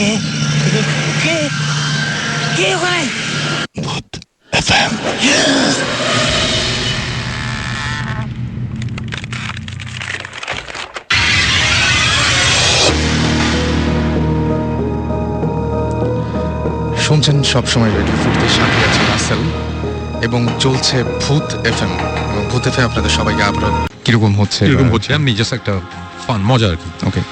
কে কে কে ওখানে? ভূত এফএম। শুনছেন সবসময় রেডিও ফুটের সাথে আছে রাসেল এবং চলছে ভূত এফএম। এবং ভূত এফএম আপনাদের সবাইকে আবার কিরকম হচ্ছে এমনি জাস্ট একটা ফান মজা আর কি। ওকে,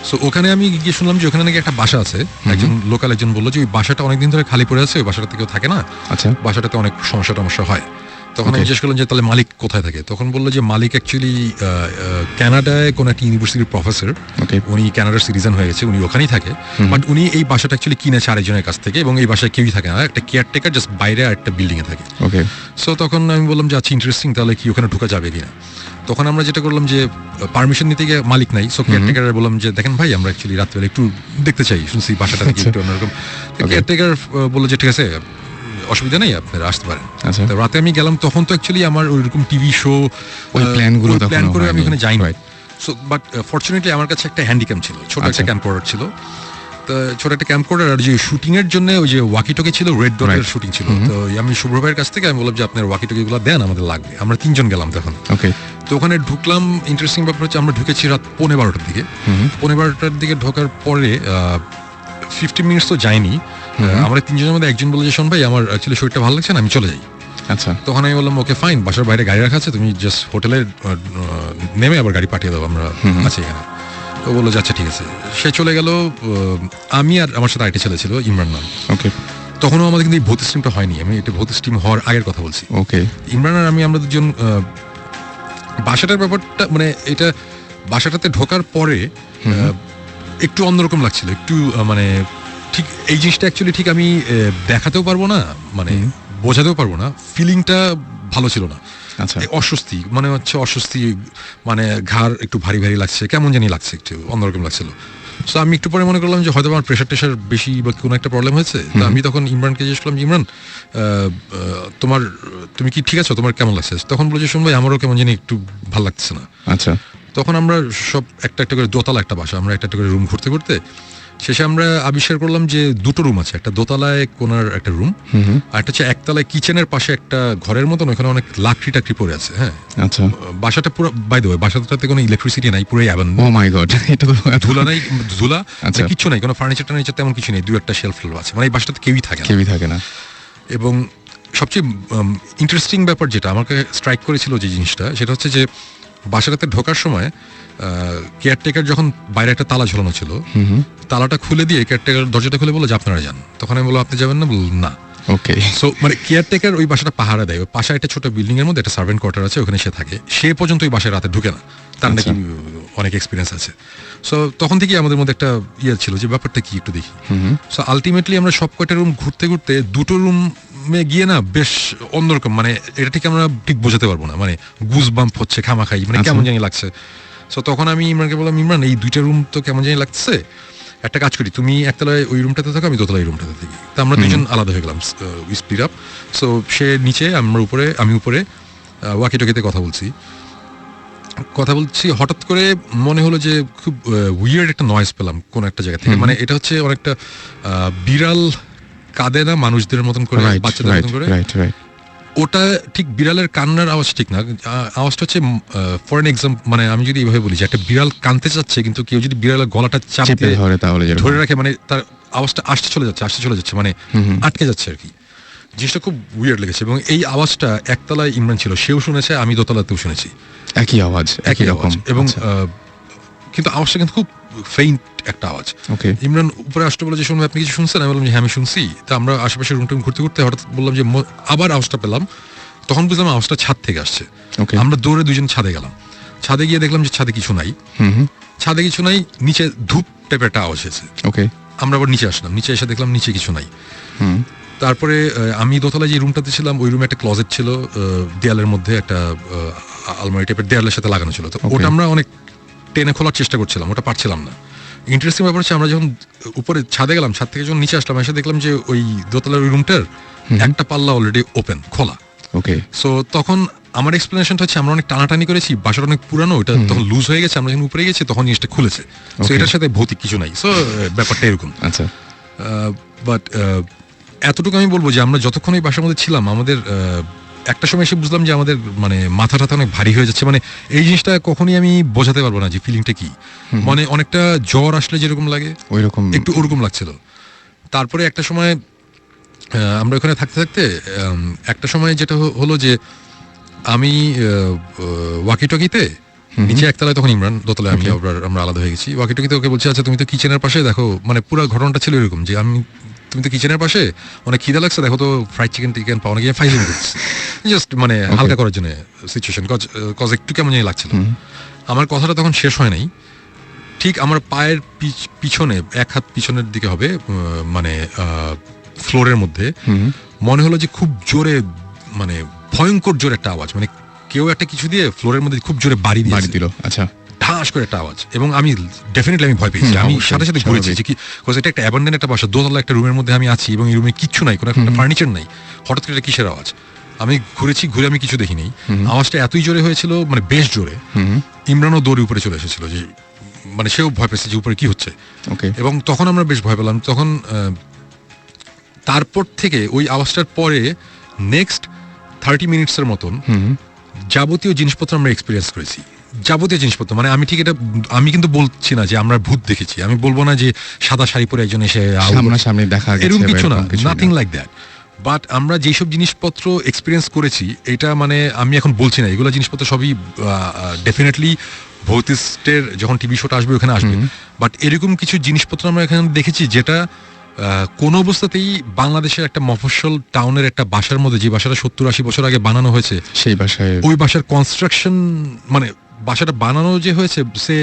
সো ওখানে আমি গিয়ে শুনলাম যে ওখানে নাকি একটা বাসা আছে। একজন লোকাল একজন বললো যে ওই বাসাটা অনেকদিন ধরে খালি পড়ে আছে, ওই বাসাটাতে কেউ থাকে না। আচ্ছা, বাসাটাতে অনেক সমস্যা হয়। তখন আমি জিজ্ঞেস করলাম যে তাহলে মালিক কোথায় থাকে। তখন বললো যে মালিক অ্যাকচুয়ালি কানাডায় কোনো একটা ইউনিভার্সিটির প্রফেসর। উনি কানাডার সিটিজেন হয়ে গেছে, উনি ওখানেই থাকে। বাট উনি এই বাসাটা অ্যাকচুয়ালি কিনেছে আরেকজনের কাছ থেকে, এবং এই বাসায় কেউই থাকে না, একটা কেয়ারটেকার জাস্ট বাইরে আর একটা বিল্ডিং এ থাকে। ওকে, সো তখন আমি বললাম যে আচ্ছা ইন্টারেস্টিং, তাহলে কি ওখানে ঢোকা যাবে কিনা। তখন আমরা যেটা করলাম যে পারমিশন নিতে গিয়ে মালিক নাই, সো কেয়ারটেকার বললাম যে দেখেন ভাই, আমরা অ্যাকচুয়ালি রাত্রিবেলা একটু দেখতে চাই, শুনছি বাসাটা থেকে একটু অন্যরকম। কেয়ারটেকার বললো যে ঠিক আছে, অসুবিধা নেই, আপনারা আসতে পারেন। তো রাতে আমি গেলাম, তখন তো অ্যাকচুয়ালি আমার ওইরকম টিভি শো প্ল্যান করে আমি ওখানে যাইনি। সো বাট ফরচুনেটলি আমার কাছে একটা হ্যান্ডিক্যাম ছিল, ছোট একটা ক্যাম্পকর্ডার ছিল। তো ছোট একটা ক্যাম্পকর্ডার, আর যে শুটিং এর জন্য ওই যে ওয়াকিটকি ছিল, রেড ডটের শুটিং ছিল। তো আমি শুভ্র ভাইয়ের কাছ থেকে আমি বললাম যে আপনার ওয়াকিটকি গুলো দেন, আমাদের লাগবে। আমরা 3 জন গেলাম তখন। ওকে, তো ওখানে ঢুকলাম। ইন্টারেস্টিং ব্যাপার হচ্ছে আমরা ঢুকেছি রাত 12:15টার দিকে। 12:15টার দিকে ঢোকার পরে 15 মিনিটস তো যায়নি। আমরা 3 জনের মধ্যে একজন বলে যে শোন ভাই, আমার অ্যাকচুয়ালি শরীরটা ভালো লাগছে না, আমি চলে যাই। আচ্ছা, তখন আমি বললাম ওকে ফাইন, বাসার বাইরে গাড়ি রাখা আছে, তুমি জাস্ট হোটেলে নেমে আবার গাড়ি পাঠিয়ে দাও, আমরা আছি এখানে। তো বললো যে আচ্ছা ঠিক আছে। সে চলে গেল। আমি আর আমার সাথে আরেকটা ছেলে ছিল, ইমরান নাম। ওকে, তখনও আমাদের কিন্তু এই ভূত স্টিমটা হয়নি, আমি এটা ভূত স্টিম হওয়ার আগের কথা বলছি। ওকে, ইমরান আর আমরা দুজন বাসাটার ব্যাপারটা, মানে এটা বাসাটাতে ঢোকার পরে একটু অন্যরকম লাগছিল, একটু মানে ঠিক এই জিনিসটা অ্যাকচুয়ালি ঠিক আমি দেখাতেও পারবো না, মানে বোঝাতেও পারবো না, ফিলিংটা ভালো ছিল না। আচ্ছা, অস্বস্তি মানে হচ্ছে অস্বস্তি, মানে ঘাড় একটু ভারী ভারী লাগছে, কেমন জানি লাগছে, একটু অন্যরকম লাগছিল। সো আমি একটু পরে মনে করলাম যে হয়তো আমার প্রেশার টেশার বেশি বা কোনো একটা প্রবলেম হয়েছে। তো আমি তখন ইমরানকে জিজ্ঞেস করলাম, ইমরান তুমি কি ঠিক আছো, তোমার কেমন লাগছে? তখন বলেছে শুন ভাই, আমারও কেমন জানি একটু ভালো লাগছে না। আচ্ছা, তখন আমরা সব একটা করে দোতলা একটা বাসা, আমরা একটা করে রুম ঘুরতে ঘুরতে শেষে আমরা আবিষ্কার করলাম যে 2টো রুম আছে, একটা দোতলায় কোনার একটা রুম, আর একটা হচ্ছে একতলায় কিচেনের পাশে একটা ঘরের মতন, ওখানে অনেক লাকড়ি টাকড়ি পড়ে আছে। হ্যাঁ, আচ্ছা, বাসাটা পুরো বাই দ্য ওয়ে, বাসাটাতে কোনো ইলেকট্রিসিটি নাই, পুরোই অ্যাবান্ডন। ও মাই গড, এটা তো ধুলা নাই, ধুলা আচ্ছা, কিচ্ছু নাই, কোনো ফার্নিচার টার্নিচার তেমন কিছু নেই, 2-1টা শেলফ আছে, মানে এই বাসাটাতে কেউই থাকে না। এবং সবচেয়ে ইন্টারেস্টিং ব্যাপার যেটা আমাকে স্ট্রাইক করেছিল যে জিনিসটা, সেটা হচ্ছে যে বাসাটাতে ঢোকার সময় কেয়ারটেকার যখন বাইরে একটা তালা ঝোলানো ছিল, তালাটা খুলে দিয়ে কেয়ারটেকার দরজাটা খুলে বললো যে আপনারা যান। তখন আমি বললাম আপনি যাবেন না? বললাম না। ওকে, সো মানে কেয়ারটেকার ওই বাসাটা পাহারা দেয়, ওই পাশে একটা ছোট বিল্ডিং এর মধ্যে একটা সার্ভেন্ট কোয়ার্টার আছে, ওখানে সে থাকে। সে পর্যন্ত ওই বাসায় রাতে ঢুকে না, তার নাকি অনেক এক্সপিরিয়েন্স আছে। সো তখন থেকে আমাদের মধ্যে একটা ইয়ে ছিল যে ব্যাপারটা কি একটু দেখি। সো আলটিমেটলি আমরা সব কয়টা রুম ঘুরতে ঘুরতে 2টো রুমে গিয়ে না বেশ অন্যরকম, মানে এটা ঠিক আমরা ঠিক বোঝাতে পারবো না, মানে গুজ বাম্প হচ্ছে খামাখাই, মানে কেমন জানি লাগছে। সো তখন আমি ইমরানকে বললাম, ইমরান এই 2টা রুম তো কেমন জানি লাগছে, একটা কাজ করি, তুমি একতলায় ওই রুমটাতে থাকো, আমি দোতলায় রুমটাতে থাকি। তো আমরা 2জন আলাদা হয়ে গেলাম, স্প্লিট আপ। সো সে নিচে, আমি উপরে ওয়াকিটকিতে কথা বলছি। হঠাৎ করে মনে হলো যে খুব উইয়ার্ড একটা নয়েজ পেলাম কোন একটা জায়গা থেকে, মানে এটা হচ্ছে অনেকটা বিড়াল কাঁদে না মানুষদের মতন করে, বাচ্চাদের মতন করে, ওটা ঠিক বিড়ালের কান্নার আওয়াজ ঠিক না, আওয়াজটা হচ্ছে ফর এন এক্সাম্পল, মানে আমি যদি এইভাবে বলি যে একটা বিড়াল কাঁদতে চাচ্ছে, কিন্তু কেউ যদি বিড়ালের গলাটা চাপতে ধরে রাখে, মানে তার আওয়াজটা আসতে চলে যাচ্ছে, মানে আটকে যাচ্ছে আর কি। জিনিসটা খুব উইয়ার্ড লেগেছে। এবং এই আওয়াজটা একতলায় ইমরান ছিল, সেও শুনেছে, আমি দোতলাতেও শুনেছি, একই আওয়াজ। এবং কিন্তু আওয়াজটা কিন্তু খুব ফেইন্ট একটা আওয়াজ। ইমরান উপরে আসতে বলে যে শুনবে, আপনি কিছু শুনছেন? আমি বললাম যে হ্যাঁ আমি শুনছি। তা আমরা আশেপাশে রুম ঘুরতে ঘুরতে হঠাৎ বললাম যে আবার আওয়াজটা পেলাম। তখন বুঝলাম আওয়াজটা ছাদ থেকে আসছে। আমরা দৌড়ে 2জন ছাদে গেলাম। ছাদে গিয়ে দেখলাম যে ছাদে কিছু নাই, নিচে ধূপ টাইপের একটা আওয়াজ হয়েছে। আমরা আবার নিচে আসলাম, নিচে এসে দেখলাম নিচে কিছু নাই। তারপরে আমি দোতলায় যে রুমটাতে ছিলাম, ওই রুমে একটা ক্লোজেট ছিল, দেয়ালের মধ্যে একটা আলমারি টাইপের দেয়ালের সাথে লাগানো ছিল। তো ওটা আমরা অনেক টেনে খোলার চেষ্টা করছিলাম, ওটা পারছিলাম না। ইন্টারেস্টিং ব্যাপার হচ্ছে আমরা যখন উপরে ছাদে গেলাম, ছাদ থেকে যখন নিচে আসলাম, এসে দেখলাম যে ওই দোতলার ওই রুমটার একটা পাল্লা অলরেডি ওপেন, খোলা। সো তখন আমার এক্সপ্লেনেশনটা হচ্ছে আমরা অনেক টানাটানি করেছি, বাসাটা অনেক পুরানো, ওটা তখন লুজ হয়ে গেছে, আমরা যখন উপরে গেছি তখন জিনিসটা খুলেছে। সো এটার সাথে ভৌতিক কিছু নাই। সো ব্যাপারটা এরকম। আচ্ছা, বাট এতটুকু আমি বলবো যে আমরা যতক্ষণ এই বাসার মধ্যে ছিলাম আমাদের একটা সময় এসে বুঝলাম যে আমাদের মানে মাথা টাথা অনেক ভারী হয়ে যাচ্ছে, মানে এই জিনিসটা কখনই আমি বোঝাতে পারবো না যে ফিলিংটা কি, মানে অনেকটা জ্বর আসলে যেরকম লাগে ওইরকম একটু ওরকম লাগছিল। তারপরে একটা সময় আমরা ওখানে থাকতে থাকতে একটা সময় যেটা হলো যে আমি ওয়াকিটকিতে নিচে একতলায়, তখন ইমরান দোতলায়, আমি আমরা আলাদা হয়ে গেছি। ওয়াকিটকিতে ওকে বলছি আচ্ছা তুমি তো কিচেনের পাশে দেখো, মানে পুরো ঘটনাটা ছিল এরকম যে তুমি তো কিচেনের পাশে অনেক খিদা লাগছে, দেখো তো ফ্রাইড চিকেন পাওয়া গিয়ে ফাইলিং করছে, জাস্ট মানে হালকা করার জন্য সিচুয়েশন, কজ একটু কেমন জানি লাগছিল। আমার কথাটা তখন শেষ হয় নাই, ঠিক আমার পায়ের পিছনে, এক হাত পিছনের দিকে হবে, মানে ফ্লোরের মধ্যে মনে হলো যে খুব জোরে, মানে ভয়ঙ্কর জোরে একটা আওয়াজ, মানে কেউ একটা কিছু দিয়ে ফ্লোরের মধ্যে খুব জোরে বাড়ি দিল। আচ্ছা, ঠাস করে একটা আওয়াজ, এবং আমি ডেফিনেটলি আমি ভয় পেয়েছি। আমি সাথে সাথে ঘুরেছি যে কি, এটা একটা অ্যাবান্ডেন্ট একটা বাসা, দোতলা একটা রুমের মধ্যে আমি আছি এবং এই রুমে কিচ্ছু নাই, কোনো একটা ফার্নিচার নাই, হঠাৎ করে কিসের আওয়াজ। আমি ঘুরে আমি কিছু দেখিনি, আওয়াজটা এতই জোরে হয়েছিল, মানে বেশ জোরে। ইমরানও দৌড়ে উপরে চলে এসেছিল, যে মানে সেও ভয় পেয়েছে যে উপরে কি হচ্ছে, এবং তখন আমরা বেশ ভয় পেলাম। তখন তারপর থেকে ওই আওয়াজটার পরে নেক্সট 30 মিনিটসের মতন যাবতীয় জিনিসপত্র আমরা এক্সপিরিয়েন্স করেছি, যাবতীয় জিনিসপত্র, মানে আমি কিন্তু বলছি না যে আমরা ভূত দেখেছি, আমি বলবো না যে সাদা শাড়ি পরে একজন এসে সামনাসামনি দেখা গেছে, এরকম কিছু না, নাথিং লাইক দ্যাট। বাট আমরা যেসব জিনিসপত্র এক্সপিরিয়েন্স করেছি, এটা মানে আমি এখন বলছি না, এগুলো জিনিসপত্র সবই ডেফিনেটলি ভৌতিস্টের যখন টিভি শোটা আসবে ওখানে আসবে, বাট এরকম কিছু জিনিসপত্র আমরা এখানে দেখেছি যেটা কোন অবস্থাতেই বাংলাদেশের একটা মফস্বল টাউনের একটা বাসার মধ্যে, যে বাসাটা 70-80 বছর আগে বানানো হয়েছে, সেই বাসায়, ওই বাসার কনস্ট্রাকশন, মানে বাসাটা বানানো যে হয়েছে, সে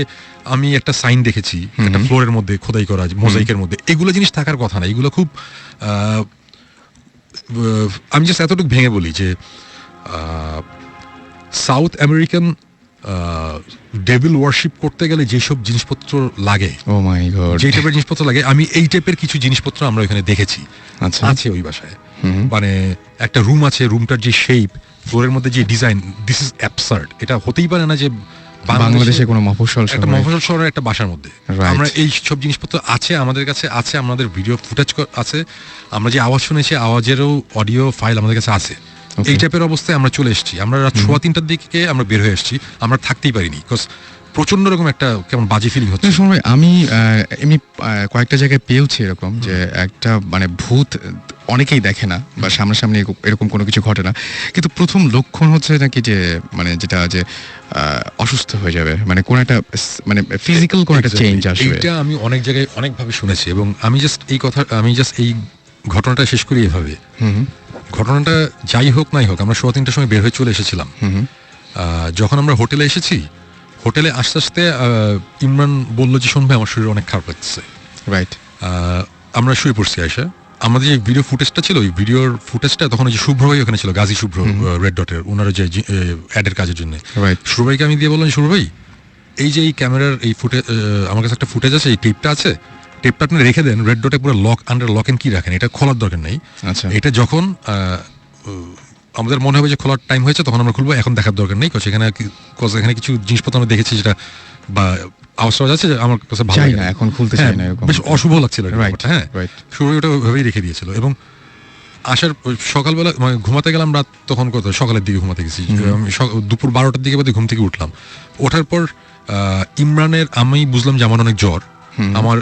আমি একটা সাইন দেখেছি একটা ফ্লোরের মধ্যে খোদাই করা মোজাইকের মধ্যে, এগুলো জিনিস থাকার কথা না। এগুলো খুব আমি জাস্ট এতটুকু ভেঙে বলি যে সাউথ আমেরিকান ডেভিল ওয়ার্শিপ করতে গেলে যেসব জিনিসপত্র লাগে, ও মাই গড, যে টাইপের জিনিসপত্র লাগে, আমি এই টাইপের কিছু জিনিসপত্র আমরা ওখানে দেখেছি। আচ্ছা, আছে ওই বাসায়, মানে একটা রুম আছে, রুমটার যে শেপ, ফ্লোরের মধ্যে যে ডিজাইন, দিস ইজ অ্যাবসার্ড। এটা হতেই পারে না যে বাংলাদেশে কোনো মফস্বল শহরের একটা বাসার মধ্যে আমরা এই সব জিনিসপত্র আছে, আমাদের কাছে আছে, আমাদের ভিডিও ফুটেজ আছে, আমরা যে আওয়াজ শুনেছি আওয়াজেরও অডিও ফাইল আমাদের কাছে আছে। এই টাইপের অবস্থায় আমরা চলে এসেছি, আমরা রাত 3:15টার দিকে আমরা বের হয়ে এসেছি, আমরা থাকতেই পারিনি, বিকজ প্রচন্ড রকম একটা কেমন বাজে ফিলিং হচ্ছে। আমি এমনি কয়েকটা জায়গায় পেয়েছি এরকম যে একটা মানে ভূত অনেকেই দেখে না বা সামনাসামনি এরকম কোনো কিছু ঘটে না, কিন্তু প্রথম লক্ষণ হচ্ছে নাকি যে মানে যেটা যে অসুস্থ হয়ে যাবে, মানে কোন একটা মানে ফিজিক্যাল কোন একটা চেঞ্জ আসবে। এটা আমি অনেক জায়গায় অনেকভাবে শুনেছি, এবং আমি জাস্ট এই ঘটনাটা শেষ করি এভাবে। ঘটনাটা যাই হোক নাই হোক, আমরা 3:15টার সময় বের হয়ে চলে এসেছিলাম। যখন আমরা হোটেলে এসেছি, হোটেলে আস্তে আস্তে ইমরান বলল যে শোন ভাই, আমার শরীর অনেক খারাপ লাগছে, রাইট। আমরা শুয়ে পড়ছি আয়সা, আমাদের যে ভিডিও ফুটেজটা ছিল, ওই ভিডিওর ফুটেজটা তখন ওই যে শুভ্র ভাই ওখানে ছিল, গাজী শুভ্র, রেড ডটের, ওনারা যে অ্যাডের কাজের জন্য, শুভ্র ভাইকে আমি দিয়ে বললাম, শুভ্র ভাই এই যে এই ক্যামেরার এই ফুটেজ, আমার কাছে একটা ফুটেজ আছে, এই টেপটা আছে, টেপটা আপনি রেখে দেন, রেড ডটে পুরো আন্ডার লক এন্ড কি রাখেন, এটা খোলার দরকার নেই। আচ্ছা, এটা যখন আমাদের মনে হবে যে খোলার টাইম হয়েছে তখন আমরা খুলবো, এখন দেখার দরকার নেই, এখানে কিছু জিনিসপত্র আমরা দেখেছি যেটা বা আওয়াজ আছে, আমার কাছে ভালো লাগে না, এখন খুলতে চাই না, বেশ অশুভ লাগছিল, হ্যাঁ, শুরু ওটা ওইভাবেই রেখে দিয়েছিল। এবং আসার সকালবেলা মানে ঘুমাতে গেলাম রাত তখন কত সকালের দিকে ঘুমাতে গেছি, দুপুর 12টার দিকে বাদে ঘুম থেকে উঠলাম। ওঠার পর ইমরানের, আমি বুঝলাম যে আমার অনেক জ্বর, আমার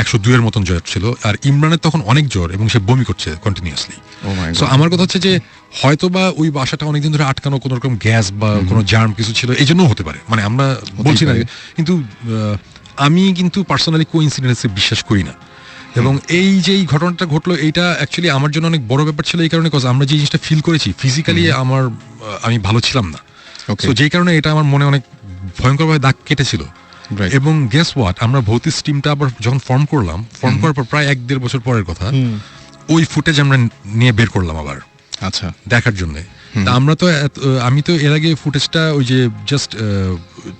102-এর মতন জ্বর ছিল, আর ইমরানের তখন অনেক জ্বর এবং সে বমি করছে কন্টিনিউয়াসলি। সো আমার কথা হচ্ছে যে হয়তো বা ওই বাসাটা অনেকদিন ধরে আটকানো, কোনো রকম গ্যাস বা কোনো জার্ম কিছু ছিল, এই জন্য হতে পারে, মানে আমরা বলছি না, কিন্তু আমি কিন্তু পার্সোনালি কোইন্সিডেন্সে বিশ্বাস করি না। এবং এই যে এই ঘটনাটা ঘটলো, এইটা অ্যাকচুয়ালি আমার জন্য অনেক বড় ব্যাপার ছিল, এই কারণে আমরা যে জিনিসটা ফিল করেছি ফিজিক্যালি আমি ভালো ছিলাম না, তো যেই কারণে এটা আমার মনে অনেক ভয়ঙ্করভাবে দাগ কেটেছিল। এবং গেস হোয়াট, আমরা ভৌতিক টিমটা আবার যখন ফর্ম করার পর প্রায় 1-1.5 বছর পরের কথা, ওই ফুটেজ আমরা নিয়ে বের করলাম আবার, আচ্ছা, দেখার জন্য। আমরা তো আমি তো এর আগে ফুটেজটা ওই যে জাস্ট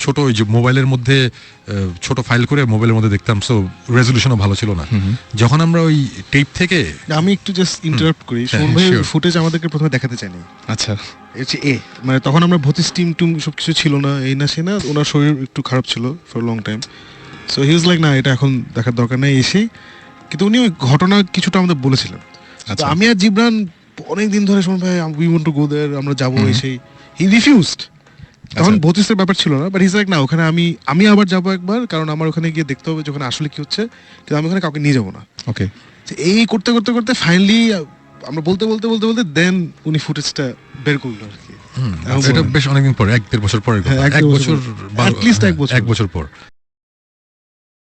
ছোট ওই যে মোবাইলের মধ্যে ছোট ফাইল করে মোবাইলের মধ্যে দেখতাম, সো রেজলিউশনও ভালো ছিল না। যখন আমরা ওই টেপ থেকে, আমি একটু জাস্ট ইন্টারাপ্ট করি, শোন ভাই ফুটেজ আমাদেরকে প্রথমে দেখাতে চাইনি। আচ্ছা, হচ্ছে মানে তখন আমরা ভৌতিক টিম সবকিছু ছিল না, এই না সে না, ওনার শরীর একটু খারাপ ছিল for long time, so he was like না এটা এখন দেখার দরকার নেই, এসে কিন্তু উনি ওই ঘটনা কিছুটা আমাদের বলেছিলেন। তো আমি আর জিবরান অনেক দিন ধরে শোন ভাই উই ওয়ান্ট টু গো দেয়ার, আমরা যাবো সেই হি রিফিউজড। তখন ভৌতিস্তের ব্যাপার ছিল না, বাট হিজ লাইক না ওখানে আমি আবার যাবো একবার, কারণ আমার ওখানে গিয়ে দেখতে হবে যখন আসলে কি হচ্ছে, কিন্তু আমি ওখানে কাউকে নিয়ে যাবো না। ওকে, এই করতে করতে করতে ফাইনালি আমরা বলতে বলতে বলতে বলতে দেন উনি ফুটেজটা বের করলো আর কি। এটা বেশ অনেকদিন পরে, 1-1.5 বছর পরে, 1 বছর, 1 বছর পর।